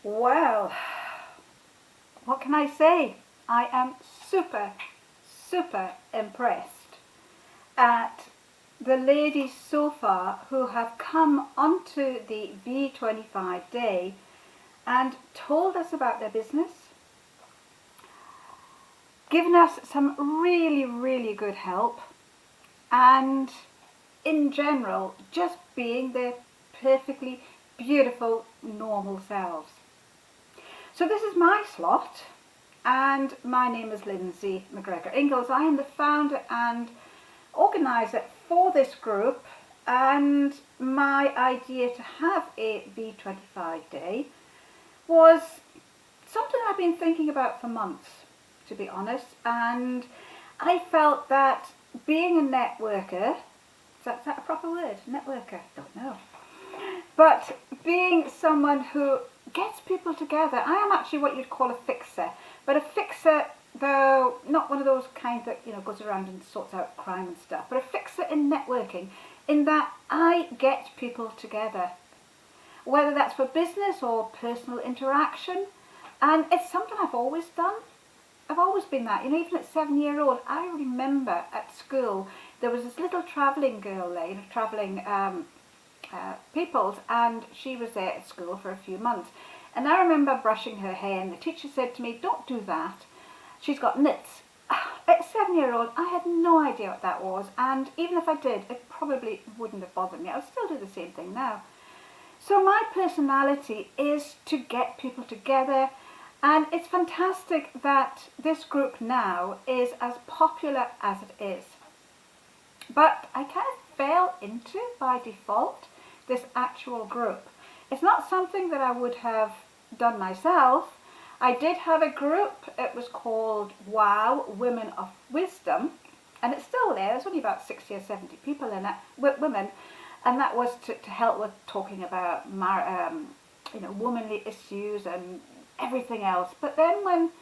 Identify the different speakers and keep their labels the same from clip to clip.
Speaker 1: Well, what can I say? I am super impressed at the ladies so far who have come onto the V25 day and told us about their business, given us some really good help, and in general just being their perfectly beautiful normal selves. So this is my slot, and my name is Lindsay McGregor-Ingalls. I am the founder and organiser for this group, and my idea to have a V25 day was something I've been thinking about for months, to be honest, and I felt that being a networker, is that a proper word? Networker? Don't know. But being someone who gets people together, I am actually what you'd call a fixer. But a fixer, though not one of those kind that goes around and sorts out crime and stuff, but a fixer in networking, in that I get people together, whether that's for business or personal interaction, and it's something I've always done. I've always been that. Even at 7-year-old, I remember at school there was this little travelling girl there, travelling peoples, and she was there at school for a few months. And I remember brushing her hair, and the teacher said to me, "Don't do that. She's got nits." At 7-year-old, I had no idea what that was, and even if I did, it probably wouldn't have bothered me. I would still do the same thing now. So my personality is to get people together, and it's fantastic that this group now is as popular as it is. But I kind of fell into, by default, this actual group. It's not something that I would have done myself. I did have a group. It was called WOW, Women of Wisdom, and it's still there. There's only about 60 or 70 people in it, women, and that was to help with talking about womanly issues and everything else. But then when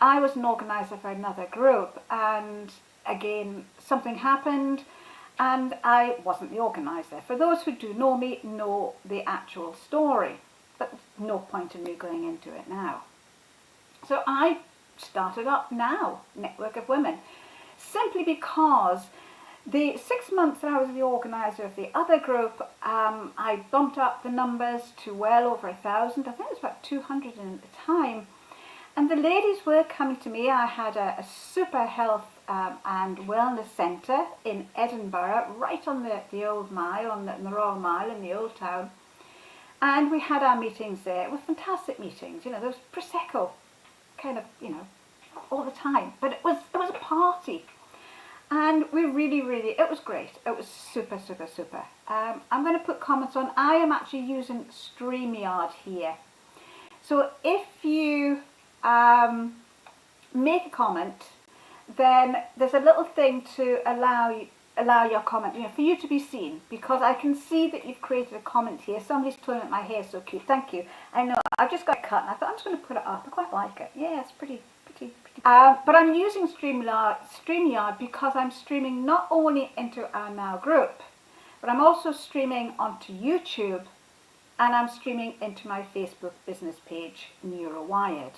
Speaker 1: I was an organizer for another group, and again something happened, and I wasn't the organizer. For those who do know me, know the actual story, but no point in me going into it now. So I started up now, Network of Women, simply because the 6 months that I was the organizer of the other group, I bumped up the numbers to well over 1,000. I think it was about 200 at the time. And the ladies were coming to me. I had a super health and wellness centre in Edinburgh, right on the old mile, on the Royal Mile in the old town. And we had our meetings there. It was fantastic meetings. There was Prosecco, kind of, all the time. But it was a party. And we really, it was great. It was super. I'm going to put comments on. I am actually using StreamYard here. So if you make a comment, then there's a little thing to allow your comment, for you to be seen, because I can see that you've created a comment here. Somebody's told me that my hair is so cute. Thank you. I know, I've just got it cut, and I thought I'm just going to put it up. I quite like it. Yeah, it's pretty. But I'm using StreamYard because I'm streaming not only into our Now group, but I'm also streaming onto YouTube, and I'm streaming into my Facebook business page, Neurowired.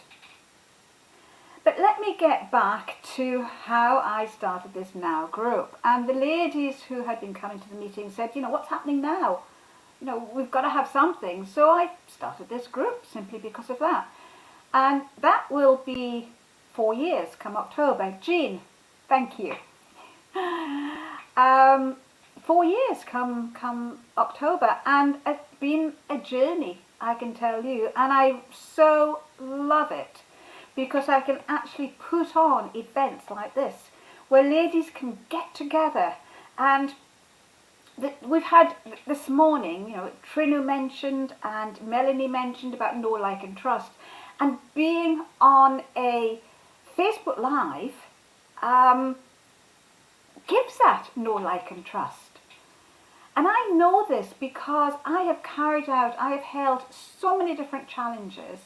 Speaker 1: But let me get back to how I started this Now group. And the ladies who had been coming to the meeting said, what's happening now? We've got to have something. So I started this group simply because of that. And that will be 4 years come October. Jean, thank you. 4 years come October, and it's been a journey, I can tell you, and I so love it because I can actually put on events like this where ladies can get together. And we've had this morning, Trinu mentioned and Melanie mentioned about know, like and trust, and being on a Facebook Live gives that know, like and trust. And I know this because I have held so many different challenges,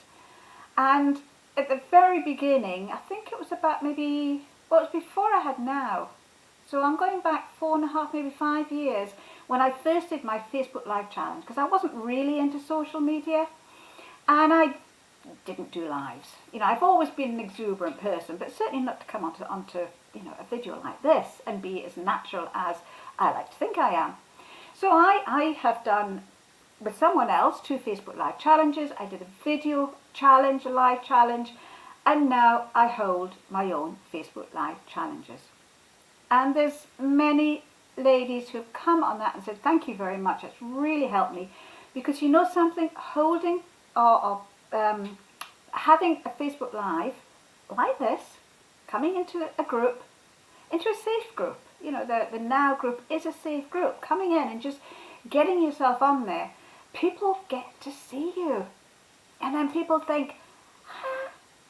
Speaker 1: and at the very beginning, I think it was about it was before I had Now. So I'm going back 4.5, maybe 5 years, when I first did my Facebook Live challenge, because I wasn't really into social media. And I didn't do lives. I've always been an exuberant person, but certainly not to come onto a video like this and be as natural as I like to think I am. So I have done with someone else 2 Facebook Live challenges. I did a video challenge, a live challenge, and now I hold my own Facebook Live challenges. And there's many ladies who have come on that and said, thank you very much, it's really helped me. Because you know something, holding or having a Facebook Live like this, coming into a group, into a safe group, the Now group is a safe group, coming in and just getting yourself on there, people get to see you. And then people think,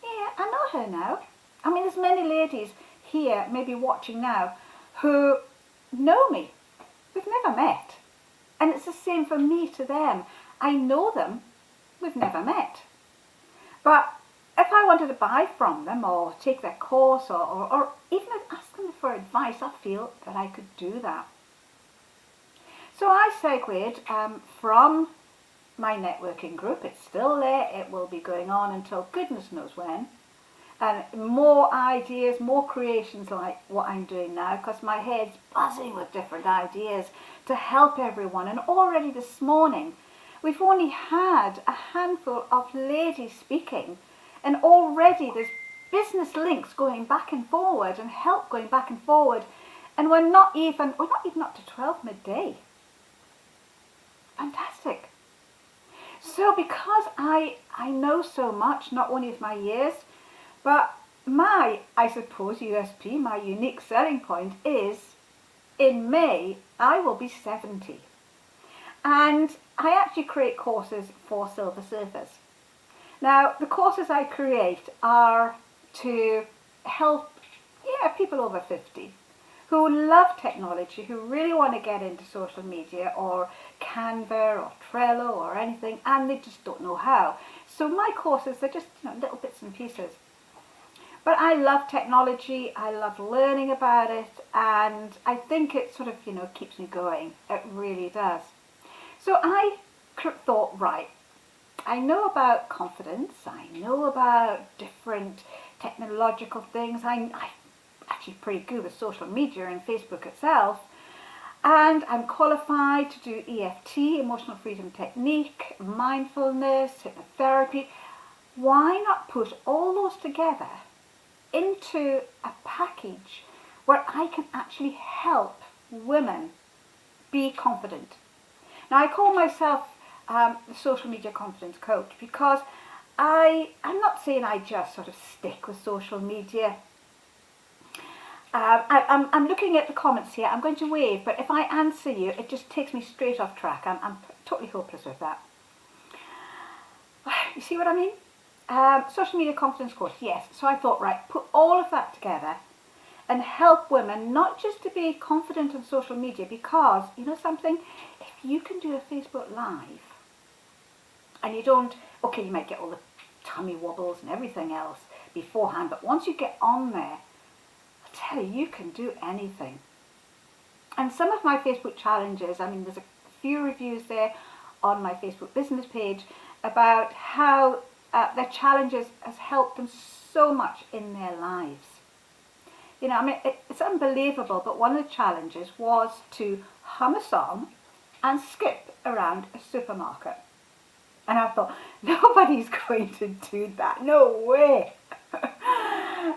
Speaker 1: yeah, I know her now. I mean, there's many ladies here, maybe watching now, who know me. We've never met. And it's the same for me to them. I know them, we've never met. But if I wanted to buy from them or take their course or even ask them for advice, I feel that I could do that. So I segued from my networking group. It's still there. It will be going on until goodness knows when. And more ideas, more creations like what I'm doing now, because my head's buzzing with different ideas to help everyone. And already this morning, we've only had a handful of ladies speaking, and already there's business links going back and forward and help going back and forward. And we're not even up to 12 midday. Fantastic. So because I know so much, not only with my years, but my, I suppose, USP, my unique selling point is, in May, I will be 70. And I actually create courses for silver surfers. Now, the courses I create are to help people over 50 who love technology, who really want to get into social media or Canva or Trello or anything, and they just don't know how. So my courses, they're just little bits and pieces. But I love technology, I love learning about it, and I think it sort of, keeps me going. It really does. So I thought, right, I know about confidence, I know about different technological things, I'm actually pretty good with social media and Facebook itself, and I'm qualified to do EFT, Emotional Freedom Technique, mindfulness, hypnotherapy. Why not put all those together into a package where I can actually help women be confident? Now, I call myself the social media confidence coach because I'm not saying I just sort of stick with social media. I'm looking at the comments here. I'm going to wave, but if I answer you, it just takes me straight off track. I'm totally hopeless with that. You see what I mean? Social media confidence course, yes. So I thought, right, put all of that together and help women not just to be confident on social media, because, you know something, if you can do a Facebook Live and you don't, okay, you might get all the tummy wobbles and everything else beforehand, but once you get on there, I tell you, you can do anything. And some of my Facebook challenges, I mean, there's a few reviews there on my Facebook business page about how their challenges has helped them so much in their lives. I mean, it's unbelievable, but one of the challenges was to hum a song and skip around a supermarket. And I thought, nobody's going to do that, no way.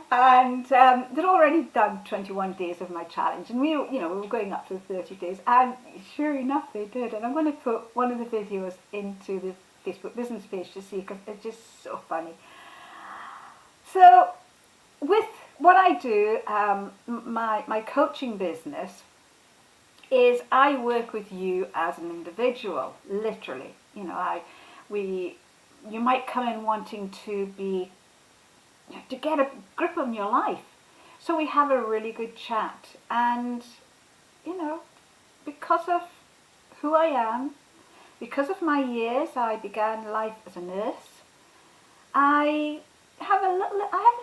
Speaker 1: And they'd already done 21 days of my challenge, and we were going up to the 30 days, and sure enough they did. And I'm going to put one of the videos into the Facebook business page to see, because it's just so funny. So with what I do, my coaching business is I work with you as an individual, literally. You might come in wanting to get a grip on your life. So we have a really good chat, and because of who I am, because of my years, I began life as a nurse. I have an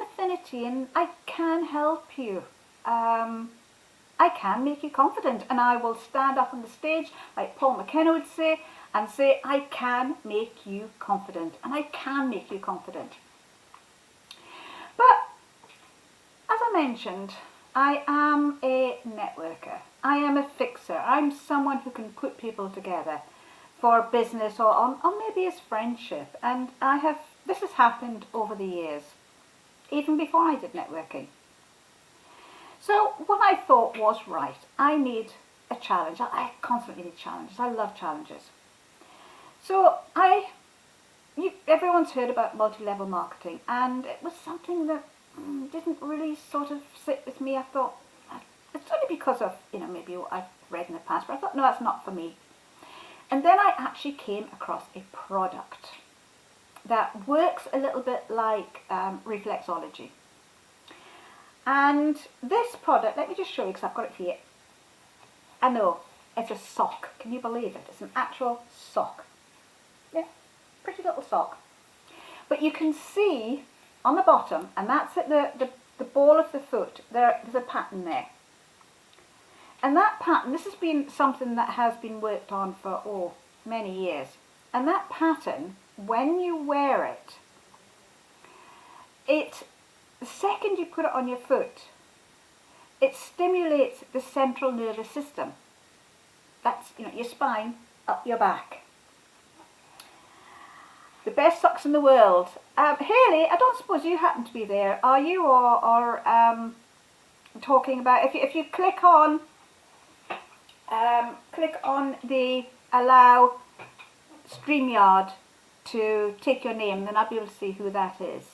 Speaker 1: affinity, and I can help you. I can make you confident, and I will stand up on the stage, like Paul McKenna would say, and say, I can make you confident, and I can make you confident. But as I mentioned, I am a networker. I am a fixer. I'm someone who can put people together for business or maybe as friendship. And this has happened over the years, even before I did networking. So what I thought was, right, I need a challenge. I constantly need challenges. I love challenges. So everyone's heard about multi-level marketing, and it was something that didn't really sort of sit with me. I thought, it's only because of, maybe what I've read in the past, but I thought, no, that's not for me. And then I actually came across a product that works a little bit like reflexology. And this product, let me just show you because I've got it here. I know, it's a sock. Can you believe it? It's an actual sock. Yeah, pretty little sock. But you can see on the bottom, and that's at the ball of the foot, there's a pattern there. And that pattern, this has been something that has been worked on for, many years. And that pattern, when you wear it, the second you put it on your foot, it stimulates the central nervous system. That's, your spine, up your back. The best socks in the world. Haley, I don't suppose you happen to be there, are you? Or talking about, if you click on the allow StreamYard to take your name, then I'll be able to see who that is.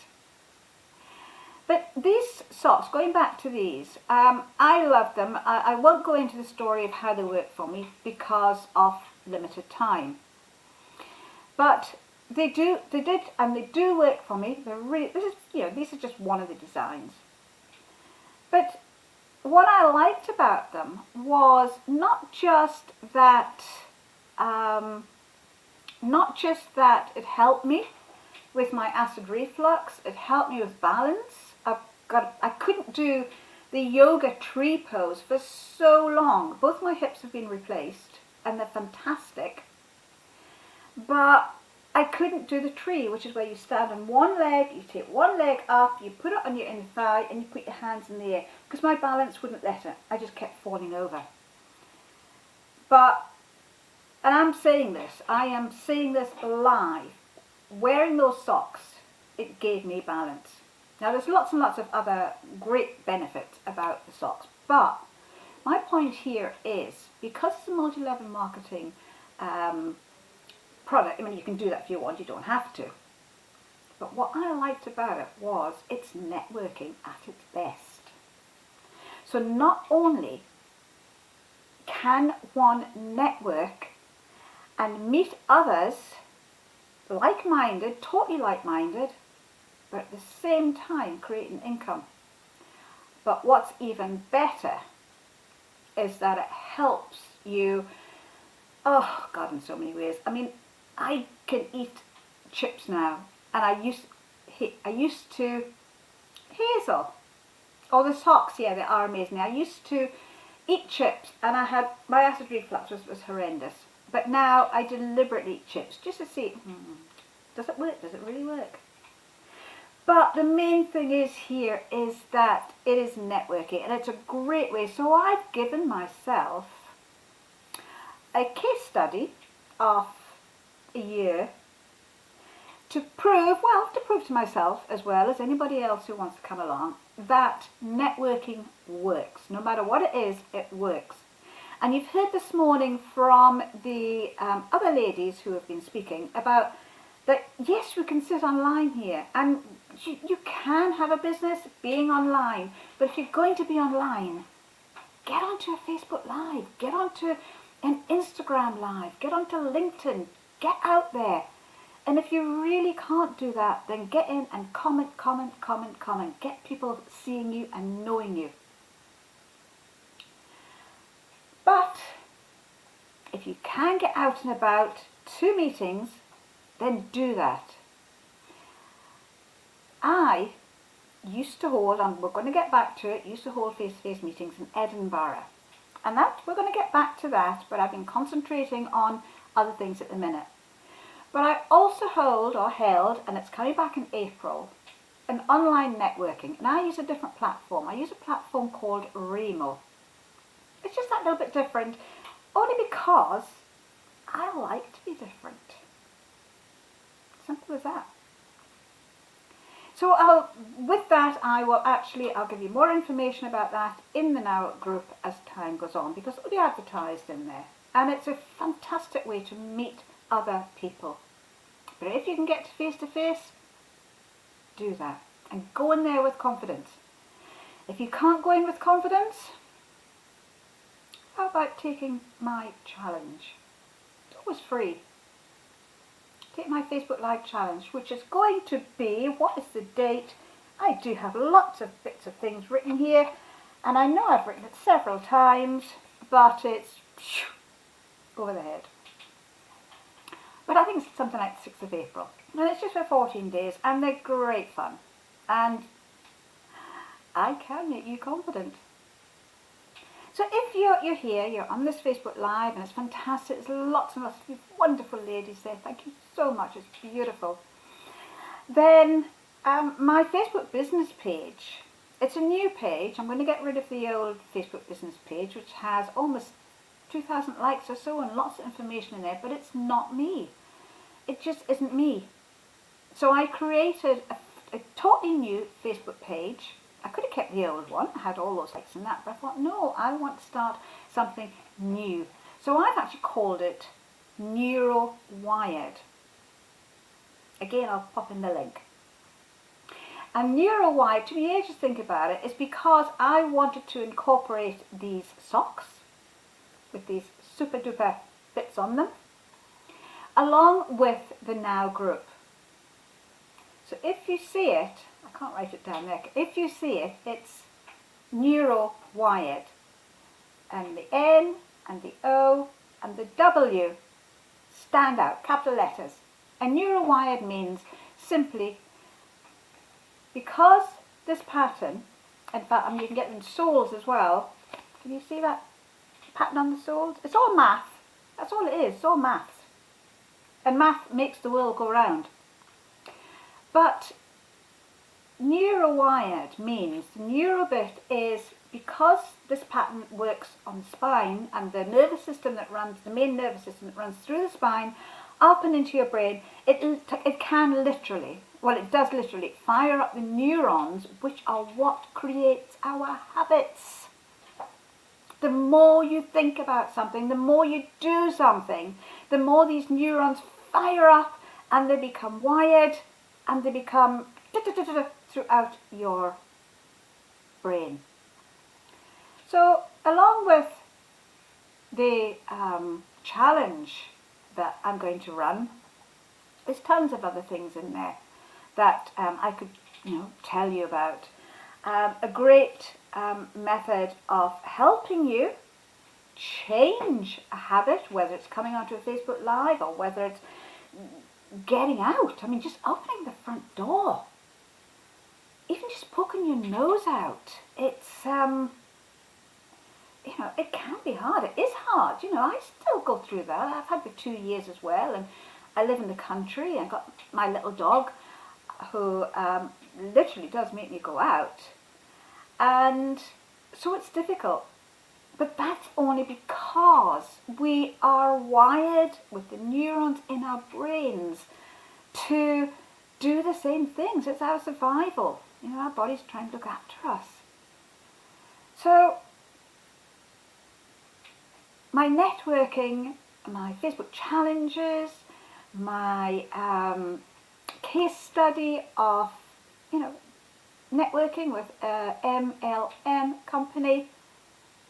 Speaker 1: But these socks, going back to these, I love them. I won't go into the story of how they work for me because of limited time. But they did, and they do work for me. They're really, these are just one of the designs. But what I liked about them was not just that it helped me with my acid reflux, it helped me with balance. I couldn't do the yoga tree pose for so long. Both my hips have been replaced and they're fantastic. But I couldn't do the tree, which is where you stand on one leg, you take one leg up, you put it on your inner thigh and you put your hands in the air, because my balance wouldn't let it. I just kept falling over. And I'm saying this, I am saying this live, wearing those socks, it gave me balance. Now there's lots and lots of other great benefits about the socks, but my point here is, because it's a multi-level marketing product, you can do that if you want, you don't have to. But what I liked about it was it's networking at its best. So not only can one network and meet others like-minded, totally like-minded, but at the same time create an income. But what's even better is that it helps you, oh God, in so many ways. I can eat chips now, and I used to, Hazel, the socks, yeah, they are amazing. I used to eat chips, and my acid reflux was horrendous. But now I deliberately eat chips just to see, does it work? Does it really work? But the main thing is that it is networking, and it's a great way. So I've given myself a case study of a year to prove to myself as well as anybody else who wants to come along that networking works. No matter what it is, it works. And you've heard this morning from the other ladies who have been speaking about that, yes, we can sit online here and you can have a business being online, but if you're going to be online, get onto a Facebook Live, get onto an Instagram Live, get onto LinkedIn, get out there. And if you really can't do that, then get in and comment. Get people seeing you and knowing you. But if you can get out and about to meetings, then do that. I used to hold, and we're going to get back to it, used to hold face-to-face meetings in Edinburgh. And we're going to get back to that, but I've been concentrating on other things at the minute. But I also held, and it's coming back in April, an online networking. And I use a different platform. I use a platform called Remo. It's just that little bit different, only because I like to be different. Simple as that. So with that, I'll give you more information about that in the Now group as time goes on, because it'll be advertised in there. And it's a fantastic way to meet other people. But if you can get face to face, do that. And go in there with confidence. If you can't go in with confidence, how about taking my challenge? It's always free. Take my Facebook Live challenge, which is going to be, what is the date? I do have lots of bits of things written here, and I know I've written it several times, but it's over the head. But I think it's something like the 6th of April. And it's just for 14 days, and they're great fun. And I can make you confident. So if you're here, you're on this Facebook Live, and it's fantastic. There's lots and lots of wonderful ladies there. Thank you so much. It's beautiful. Then my Facebook business page. It's a new page. I'm going to get rid of the old Facebook business page, which has almost 2,000 likes or so and lots of information in there, but it's not me. It just isn't me. So I created a totally new Facebook page. I could have kept the old one, I had all those likes and that, but I thought, no, I want to start something new. So I've actually called it Neurowired. Again, I'll pop in the link. And Neurowired, to be able to think about it, is because I wanted to incorporate these socks with these super duper bits on them, along with the Now group. So if you see it, I can't write it down there. If you see it, it's Neurowired. And the N and the O and the W stand out, capital letters. And Neurowired means simply because this pattern, in fact, you can get them in soles as well. Can you see that pattern on the soles? It's all math. That's all it is. It's all maths. And math makes the world go round. But Neurowired means the neuro bit is because this pattern works on the spine and the nervous system that runs, the main nervous system that runs through the spine, up and into your brain, it can literally, well it does literally, fire up the neurons, which are what creates our habits. The more you think about something, the more you do something, the more these neurons fire up and they become wired and they become throughout your brain. So along with the challenge that I'm going to run, there's tons of other things in there that I could tell you about. A great method of helping you change a habit, whether it's coming onto a Facebook Live or whether it's getting out. I mean, just opening the front door. Even just poking your nose out. It's, it can be hard. It is hard. I still go through that. I've had for 2 years as well, and I live in the country. I've got my little dog who literally does make me go out. And so it's difficult. But that's only because we are wired with the neurons in our brains to do the same things. It's our survival. Our body's trying to look after us. So my networking, my Facebook challenges, my case study of, networking with a MLM company,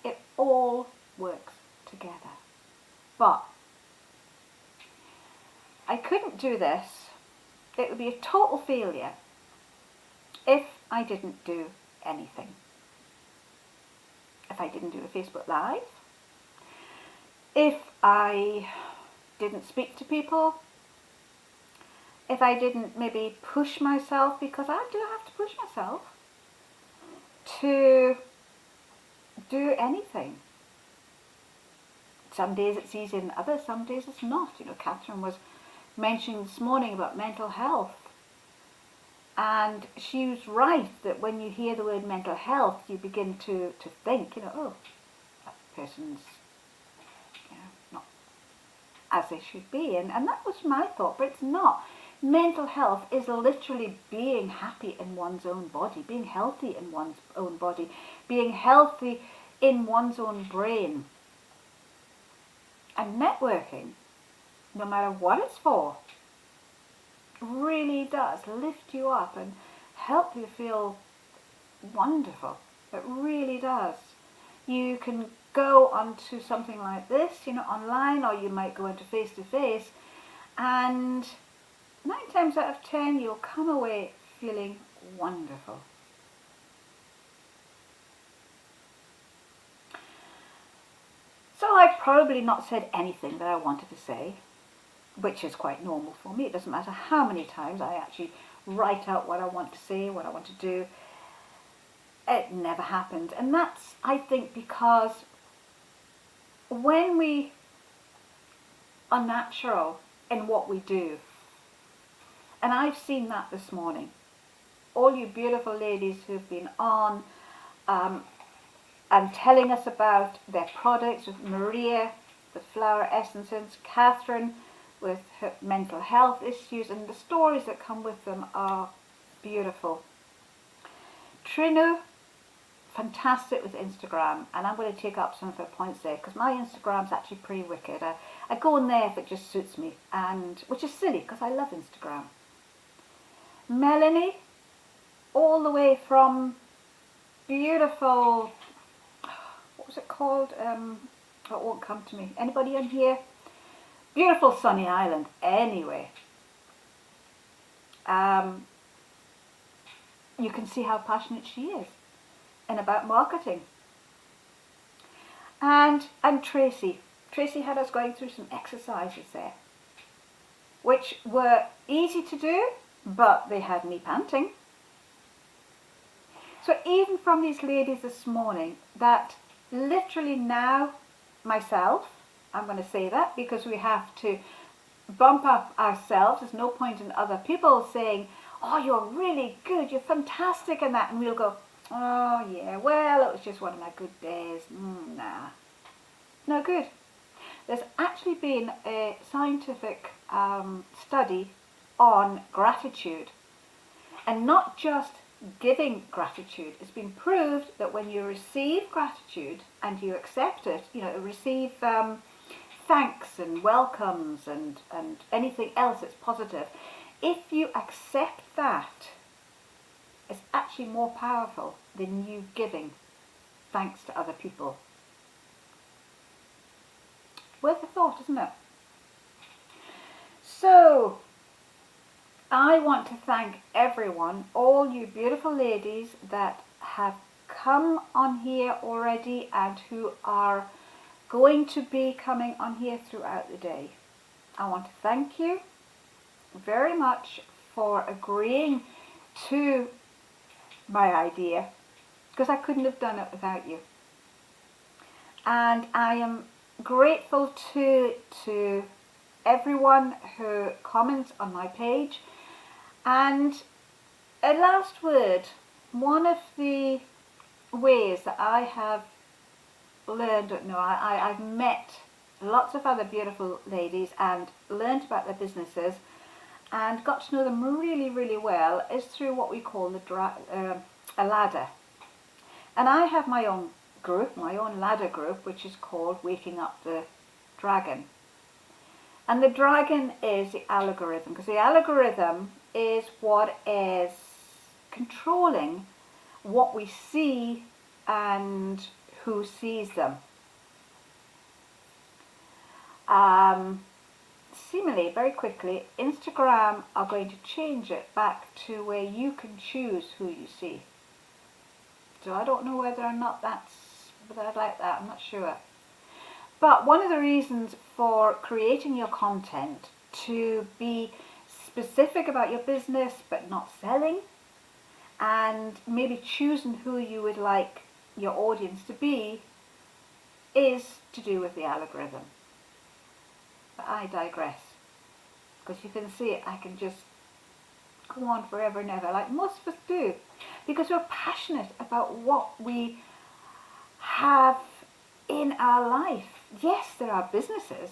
Speaker 1: it all works together. But I couldn't do this. It would be a total failure if I didn't do anything. If I didn't do a Facebook Live, if I didn't speak to people, if I didn't maybe push myself, because I do have to push myself to do anything. some days it's easier than others, some days it's not. You know, Catherine was mentioning this morning about mental health. And she was right that when you hear the word mental health, you begin to think, you know, oh, that person's, you know, not as they should be. And that was my thought, but it's not. Mental health is literally being happy in one's own body, being healthy in one's own body, being healthy in one's own brain. And networking, no matter what it's for, really does lift you up and help you feel wonderful. It really does. You can go onto something like this, you know, online, or you might go into face-to-face, and 9 times out of 10 you'll come away feeling wonderful. So I've probably not said anything that I wanted to say, which is quite normal for me. It doesn't matter how many times I actually write out what I want to say, what I want to do. It never happens. And that's, I think, because when we are natural in what we do, and I've seen that this morning, all you beautiful ladies who've been on and telling us about their products, with Maria, with flower essences, Catherine, with her mental health issues, and the stories that come with them are beautiful. Trinu, fantastic with Instagram, and I'm going to take up some of her points there, because my Instagram's actually pretty wicked. I go in there if it just suits me, and which is silly because I love Instagram. Melanie, all the way from beautiful, what was it called? It won't come to me. Anybody in here? Beautiful sunny island. Anyway, you can see how passionate she is and about marketing. And Tracy had us going through some exercises there, which were easy to do, but they had me panting. So even from these ladies this morning, that literally now myself, I'm going to say that because we have to bump up ourselves. There's no point in other people saying, oh, you're really good, you're fantastic and that, and we'll go, oh yeah, well, it was just one of my good days. Nah, no good. There's actually been a scientific study on gratitude, and not just giving gratitude. It's been proved that when you receive gratitude and you accept it, you know, receive thanks and welcomes and anything else that's positive, if you accept that, it's actually more powerful than you giving thanks to other people. Worth a thought, isn't it? So, I want to thank everyone, all you beautiful ladies that have come on here already and who are going to be coming on here throughout the day. I want to thank you very much for agreeing to my idea, because I couldn't have done it without you. And I am grateful to everyone who comments on my page. And a last word, one of the ways that I have learned, I've met lots of other beautiful ladies and learned about their businesses and got to know them really, really well, is through what we call a ladder. And I have my own group, my own ladder group, which is called Waking Up the Dragon. And the dragon is the algorithm, because the algorithm is what is controlling what we see and who sees them. Seemingly, very quickly, Instagram are going to change it back to where you can choose who you see. So I don't know whether or not whether I'd like that, I'm not sure. But one of the reasons for creating your content to be specific about your business but not selling, and maybe choosing who you would like your audience to be, is to do with the algorithm. But I digress, because you can see I can just go on forever and ever, like most of us do, because we're passionate about what we have in our life. Yes, there are businesses.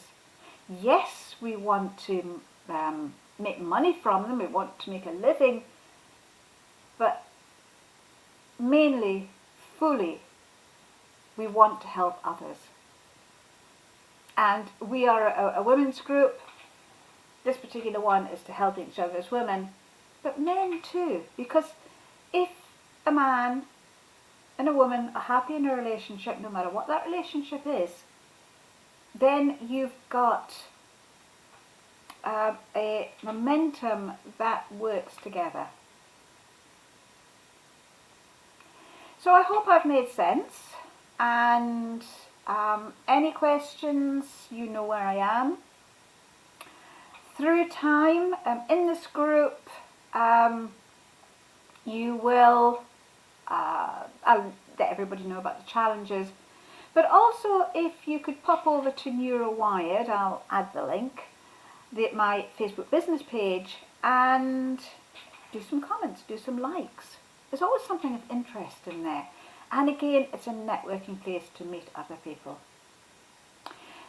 Speaker 1: Yes, we want to make money from them. We want to make a living. But mainly, fully, we want to help others. And we are a women's group. This particular one is to help each other as women, but men too. Because if a man and a woman are happy in a relationship, no matter what that relationship is, then you've got a momentum that works together. So I hope I've made sense, and any questions, you know where I am. Through time, in this group, you will, I'll let everybody know about the challenges, but also if you could pop over to Neurowired, I'll add the link, my Facebook business page, and do some comments, do some likes. There's always something of interest in there. And again, it's a networking place to meet other people.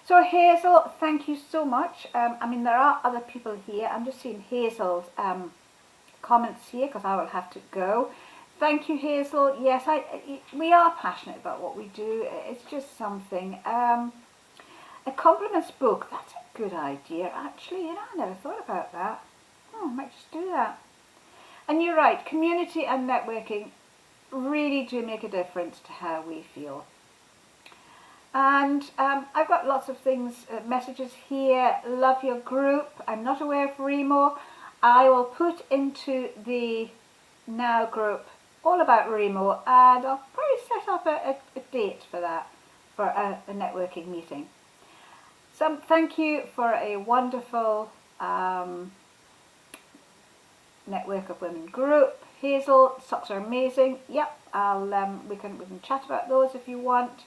Speaker 1: So Hazel, thank you so much. I mean, there are other people here. I'm just seeing Hazel's comments here because I will have to go. Thank you, Hazel. Yes, we are passionate about what we do. It's just something. A compliments book, that's a good idea, actually. I never thought about that. I might just do that. And you're right, community and networking really do make a difference to how we feel. And I've got lots of things, messages here. Love your group. I'm not aware of Remo. I will put into the Now group all about Remo, and I'll probably set up a date for that, for a networking meeting. So thank you for a wonderful Network of Women group. Hazel, socks are amazing. Yep, we can chat about those if you want.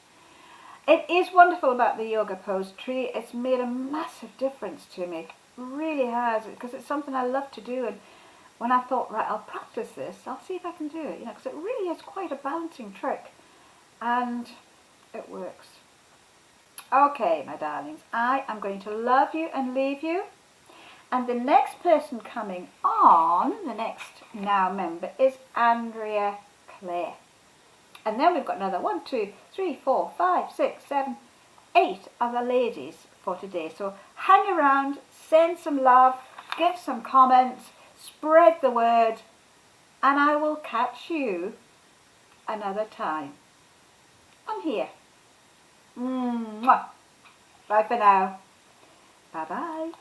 Speaker 1: It is wonderful about the yoga pose tree. It's made a massive difference to me. It really has, because it's something I love to do. And when I thought, right, I'll practice this, I'll see if I can do it, because it really is quite a balancing trick, and it works. Okay, my darlings, I am going to love you and leave you. And the next person coming on, the next Now member, is Andrea Clare. And then we've got another 1, 2, 3, 4, 5, 6, 7, 8 other ladies for today. So hang around, send some love, give some comments, spread the word, and I will catch you another time. I'm here. Mwah. Bye for now. Bye-bye.